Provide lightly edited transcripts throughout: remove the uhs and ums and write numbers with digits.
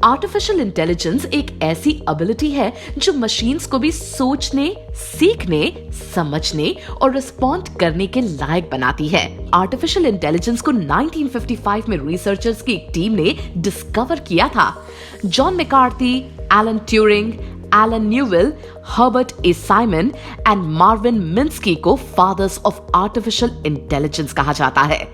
Artificial intelligence एक ऐसी ability है जो मशीन्स को भी सोचने, सीखने, समझने और रिस्पॉन्ड करने के लायक बनाती है। आर्टिफिशियल इंटेलिजेंस को 1955 में रिसर्चर्स की एक टीम ने डिस्कवर किया था। John McCarthy, Alan Turing, Allen Newell, Herbert A Simon and Marvin Minsky को फादर्स ऑफ आर्टिफिशियल इंटेलिजेंस कहा जाता है।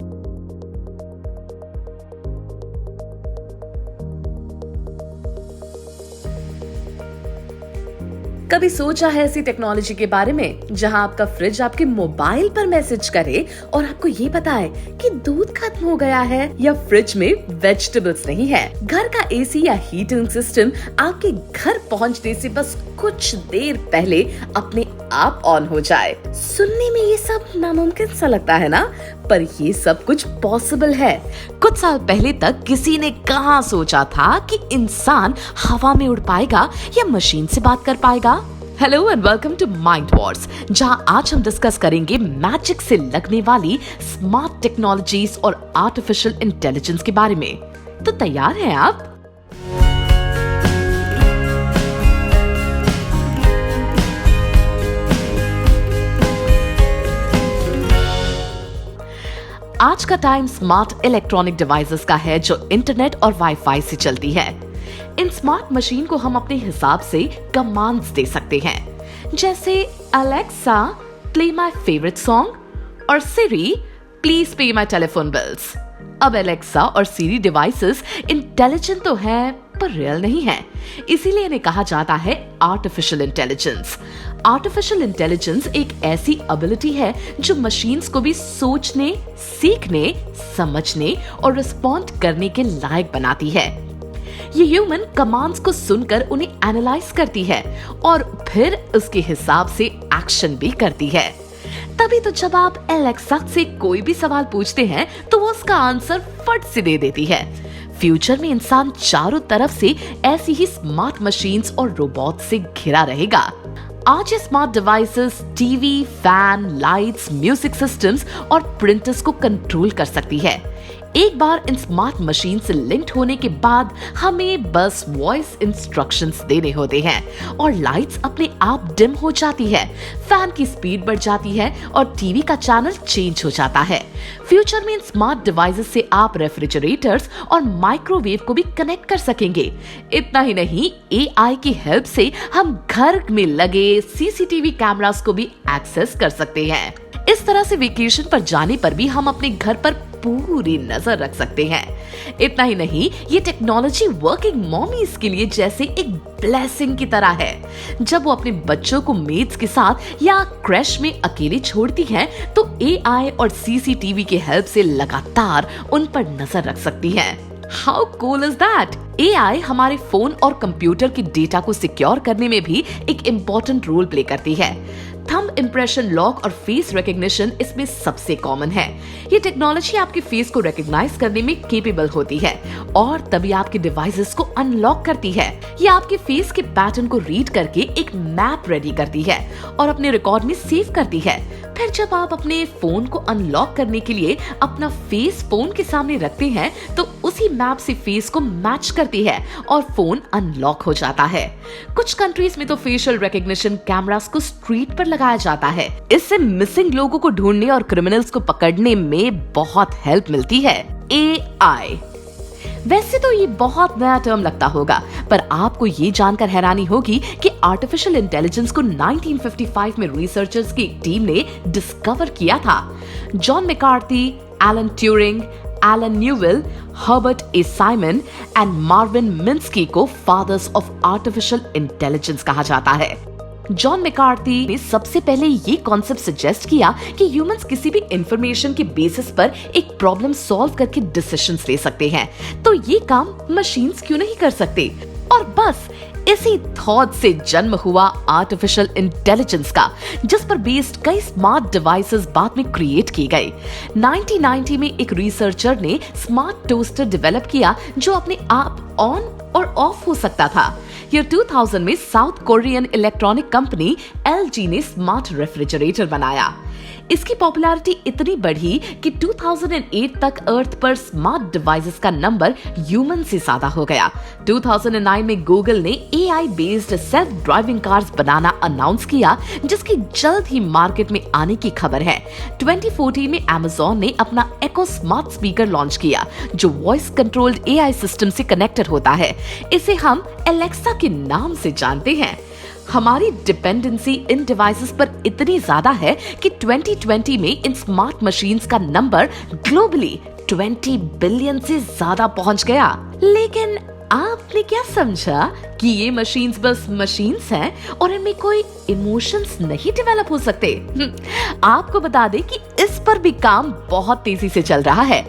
कभी सोचा है ऐसी टेक्नोलॉजी के बारे में जहां आपका फ्रिज आपके मोबाइल पर मैसेज करे और आपको ये बताए कि दूध खत्म हो गया है या फ्रिज में वेजिटेबल्स नहीं है? घर का एसी या हीटिंग सिस्टम आपके घर पहुंचने से बस कुछ देर पहले अपने आप ऑन हो जाए। सुनने में ये सब नामुमकिन सा लगता है ना, पर ये सब कुछ पॉसिबल है। कुछ साल पहले तक किसी ने कहाँ सोचा था कि इंसान हवा में उड़ पाएगा या मशीन से बात कर पाएगा। Hello and welcome to mind wars, जहां आज हम डिस्कस करेंगे मैजिक से लगने वाली स्मार्ट टेक्नोलॉजीज और आर्टिफिशियल इंटेलिजेंस के बारे में। तो तैयार हैं आप? आज का टाइम स्मार्ट इलेक्ट्रॉनिक डिवाइसेस का है जो इंटरनेट और वाईफाई से चलती है। इन स्मार्ट मशीन को हम अपने हिसाब से कमांड्स दे सकते हैं, जैसे Alexa play my favourite song और Siri please pay my telephone bills. अब अलेक्सा और सिरी डिवाइसेस इंटेलिजेंट तो हैं पर रियल नहीं है, इसीलिए इन्हें कहा जाता है आर्टिफिशियल इंटेलिजेंस। आर्टिफिशियल इंटेलिजेंस एक ऐसी एबिलिटी है जो मशीन्स को भी सोचने, सीखने, समझने और रिस्पॉन्ड करने के लायक बनाती है। ये ह्यूमन कमांड्स को सुनकर उन्हें एनालाइज करती है और फिर उसके हिसाब से एक्शन भी करती है। तभी तो जब आप एलेक्सा से कोई भी सवाल पूछते हैं तो वो उसका आंसर फट से दे देती है। फ्यूचर में इंसान चारों तरफ से ऐसी ही स्मार्ट मशीन्स और रोबोट से घिरा रहेगा। आज ये smart devices TV, fan, lights, music systems और प्रिंटर्स को कंट्रोल कर सकती है। एक बार इन स्मार्ट मशीन से लिंक्ड होने के बाद हमें बस वॉइस इंस्ट्रक्शंस देने होते हैं और लाइट्स अपने आप डिम हो जाती है, फैन की स्पीड बढ़ जाती है और टीवी का चैनल चेंज हो जाता है। फ्यूचर में इन स्मार्ट डिवाइसेस से आप रेफ्रिजरेटर्स और माइक्रोवेव को भी कनेक्ट कर सकेंगे। इतना ही नहीं, एआई की हेल्प से हम घर में लगे सीसीटीवी कैमरास को भी एक्सेस कर सकते हैं। इस तरह से वेकेशन पर जाने पर भी हम अपने घर पर पूरी नजर रख सकते हैं। इतना ही नहीं, ये टेक्नोलॉजी वर्किंग मॉमीज के लिए जैसे एक ब्लेसिंग की तरह है। जब वो अपने बच्चों को मेड्स के साथ या क्रैश में अकेले छोड़ती हैं, तो एआई और सीसीटीवी की हेल्प से लगातार उन पर नजर रख सकती हैं। How cool is that? AI हमारे फोन और कंप्यूटर के डेटा को सिक्योर करने में भी एक इम्पोर्टेंट रोल प्ले करती है। थंब इम्प्रेशन लॉक और फेस रिकॉग्निशन इसमें सबसे कॉमन है। ये टेक्नोलॉजी आपके फेस को रिकॉग्नाइज करने में केपेबल होती है और तभी आपके डिवाइसेस को अनलॉक करती है। ये आपके फेस के पैटर्न को रीड करके एक मैप रेडी करती है और अपने रिकॉर्ड में सेव करती है। फिर जब आप अपने फोन को अनलॉक करने के लिए अपना फेस फोन के सामने रखते हैं तो उसी मैप से फेस को मैच करती है और फोन अनलॉक हो जाता है। कुछ कंट्रीज में तो फेशियल रिकॉग्निशन कैमरास को स्ट्रीट पर लगाया जाता है। इससे मिसिंग लोगों को ढूंढने और क्रिमिनल्स को पकड़ने में बहुत हेल्प मिलती है। एआई वैसे तो ये बहुत नया टर्म लगता होगा, पर आपको ये जानकर हैरानी होगी कि आर्टिफिशियल इंटेलिजेंस को 1955 में रिसर्चर्स की एक टीम ने डिस्कवर किया था। John McCarthy, Alan Turing, Allen Newell, Herbert A Simon and Marvin Minsky को फादर्स ऑफ आर्टिफिशियल इंटेलिजेंस कहा जाता है। जॉन मैकार्थी ने सबसे पहले ये कॉन्सेप्ट सजेस्ट किया कि ह्यूमंस किसी भी इंफॉर्मेशन के बेसिस पर एक प्रॉब्लम सॉल्व करके डिसीजंस ले सकते हैं, तो ये काम मशीन्स क्यों नहीं कर सकते। और बस इसी थॉट से जन्म हुआ आर्टिफिशियल इंटेलिजेंस का, जिस पर बेस्ड कई स्मार्ट डिवाइसेस बाद में क्रिएट की गई। 1990 में एक रिसर्चर ने स्मार्ट टोस्टर डेवलप किया जो अपने आप ऑन और ऑफ हो सकता था। ईयर 2000 में south Korean electronic company LG ने स्मार्ट रेफ्रिजरेटर बनाया। इसकी पॉपुलैरिटी इतनी बढ़ी कि 2008 तक अर्थ पर स्मार्ट डिवाइसेस का नंबर ह्यूमन से ज्यादा हो गया। 2009 में गूगल ने AI based self driving cars बनाना अनाउंस किया, जिसकी जल्द ही मार्केट में आने की खबर है। 2014 में Amazon ने अपना Echo स्मार्ट स्पीकर लॉन्च किया, जो वॉइस कंट्रोल्ड एआई सिस्टम से कनेक्टेड होता है। इसे हम एलेक्सा के नाम से जानते हैं। हमारी डिपेंडेंसी इन डिवाइसेस पर इतनी ज्यादा है कि 2020 में इन स्मार्ट मशीन्स का नंबर ग्लोबली 20 बिलियन से ज्यादा पहुंच गया। लेकिन आपने क्या समझा कि ये मशीन्स बस मशीन्स हैं और इनमें कोई इमोशंस नहीं डेवलप हो सकते? आपको बता दें कि इस पर भी काम बहुत तेजी से चल रहा है।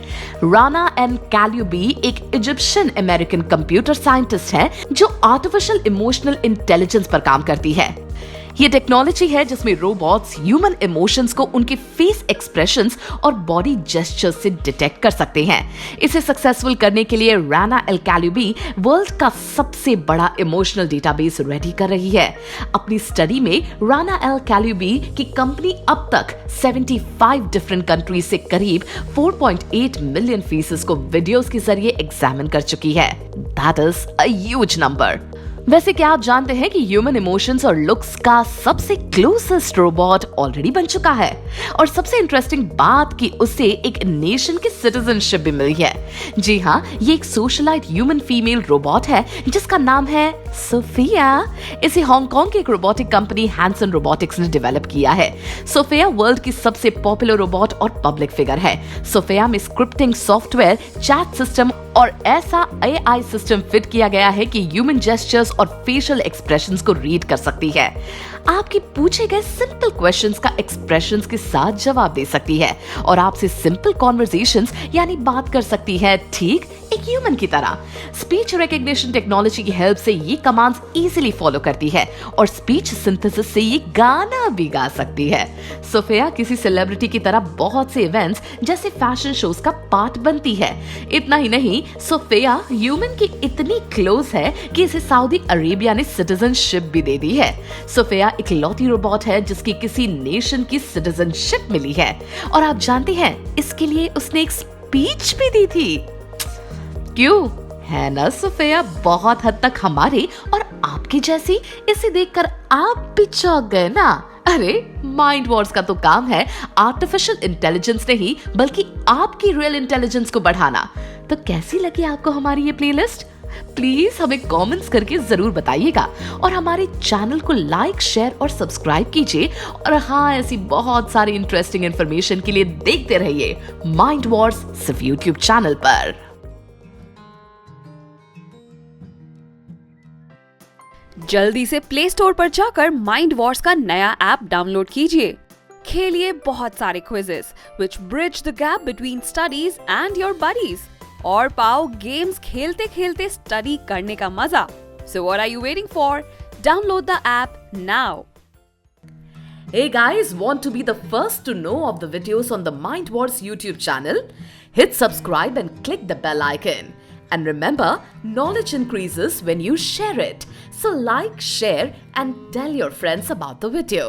राना एन कैल्यूबी एक इजिप्शियन अमेरिकन कंप्यूटर साइंटिस्ट है जो आर्टिफिशियल इमोशनल इंटेलिजेंस पर काम करती है। ये टेक्नोलॉजी है जिसमें रोबोट्स ह्यूमन इमोशंस को उनके फेस एक्सप्रेशंस और बॉडी जेस्चर्स से डिटेक्ट कर सकते हैं। इसे सक्सेसफुल करने के लिए राना एल कैल्यूबी वर्ल्ड का सबसे बड़ा इमोशनल डेटाबेस रेडी कर रही है। अपनी स्टडी में राना एल कैल्यूबी की कंपनी अब तक 75 डिफरेंट कंट्रीज से करीब 4.8 मिलियन फेसेस को वीडियोस के जरिए एग्जामिन कर चुकी है। That is a huge number. वैसे क्या आप जानते हैं कि ह्यूमन इमोशंस और लुक्स का सबसे क्लोजेस्ट रोबोट ऑलरेडी बन चुका है? और सबसे इंटरेस्टिंग बात कि उसे एक नेशन की सिटीजनशिप भी मिली है। जी हाँ, ये एक सोशलाइट ह्यूमन फीमेल रोबोट है जिसका नाम है सोफिया। इसे हांगकांग की एक रोबोटिक कंपनी हैंसन रोबोटिक्स ने डेवलप किया है। सोफिया वर्ल्ड की सबसे पॉपुलर रोबोट और पब्लिक फिगर है। सोफिया में स्क्रिप्टिंग सॉफ्टवेयर, चैट सिस्टम और ऐसा एआई सिस्टम फिट किया गया है कि ह्यूमन जेस्चर्स और फेशियल एक्सप्रेशंस को रीड कर सकती है। आपके पूछे गए सिंपल क्वेश्चंस का एक्सप्रेशंस के साथ जवाब दे सकती है और आपसे सिंपल कॉन्वर्सेशंस यानी बात कर सकती है, ठीक एक ह्यूमन की तरह। स्पीच रिकग्निशन टेक्नोलॉजी की हेल्प से ये कमांड्स इजीली फॉलो करती है और स्पीच सिंथेसिस से ये गाना भी गा सकती है। सोफिया किसी सेलिब्रिटी की तरह बहुत से इवेंट्स जैसे फैशन शोज का पार्ट बनती है। इतना ही नहीं, सोफिया ह्यूमन की इतनी क्लोज है कि इसे सऊदी अरेबिया ने सिटीजनशिप भी दे दी है। सोफिया इकलौती रोबोट है जिसकी किसी नेशन की सिटीजनशिप मिली है। और आप जानते हैं, इसके लिए उसने एक स्पीच भी दी थी। क्यों है ना सोफिया बहुत हद तक हमारे और आपकी जैसी? इसे देखकर आप भी चौंक गए ना? अरे माइंड वॉर्स का तो काम है आर्टिफिशियल इंटेलिजेंस नहीं बल्कि आपकी रियल इंटेलिजेंस को बढ़ाना। तो कैसी लगी आपको हमारी ये प्लेलिस्ट? प्लीज हमें कमेंट्स करके जरूर बताइएगा और हमारे चैनल को लाइक, शेयर और सब्सक्राइब कीजिए। और हाँ, ऐसी बहुत सारी इंटरेस्टिंग इंफॉर्मेशन के लिए देखते रहिए माइंड वॉर्स सिर्फ यूट्यूब चैनल पर। जल्दी से प्ले स्टोर पर जाकर माइंड वॉर्स का नया ऐप डाउनलोड कीजिए। खेलिए बहुत सारे quizzes which bridge the gap between studies and your buddies और पाओ गेम्स खेलते खेलते स्टडी करने का मजा। So what are you waiting for? Download the app now. Hey guys, want to be the first to know of the videos on the Mind Wars YouTube channel? Hit subscribe and click the bell icon. And remember, knowledge increases when you share it. So like, share and tell your friends about the video.